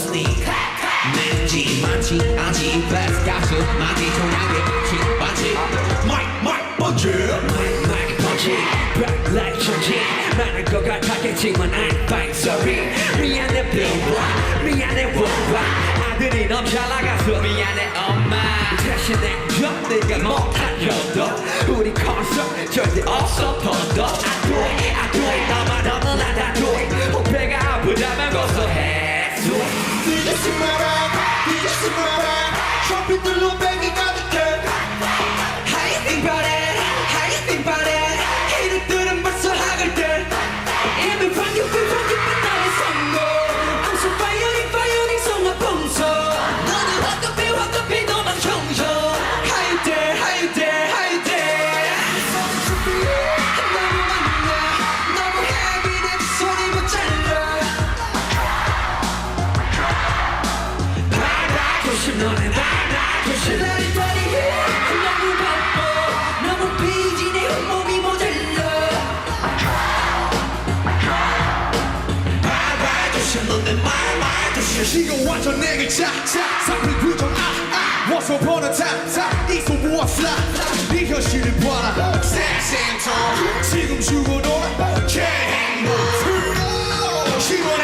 sneak 맨지 많지 않지 fast 가수 많지 동양의 키 많지 마이크 번지 마이크 번지 back like 천지 많을 것 같았겠지만 I'm fine sorry 미안해 billboard 미안해 worldwide 아들이 너무 잘 나가서 미안해 엄마 대신에 네가 못한 효도 우리 콘서트 절대 없어 더더 I do it 나만 없는 나다 do it 호패가 아프다면 고소해 뒤지지 마라 뒤지지 마라 쇼핑들로 백이 가득해 How you think about it? How you think about it? 하이들은 벌써 학을 때 이미 방귀 나의 성공 I'm so firing 성나 풍소 너는 화급해 너만 청소 How you dare How you dare How you dare 너무 많냐 너무 heavy 내 소리 못 잘라 바라고싶 너네 바라고싶 나를 버리게 너무 바빠 너무 busy 내 온몸이 모자라 바라고싶 너네 말고싶 지금 완전 내게 차차 상필 부정 Once upon a time 있어 무엇 네 현실을 봐라 Same 지금 죽어도 Can't hang on 시원해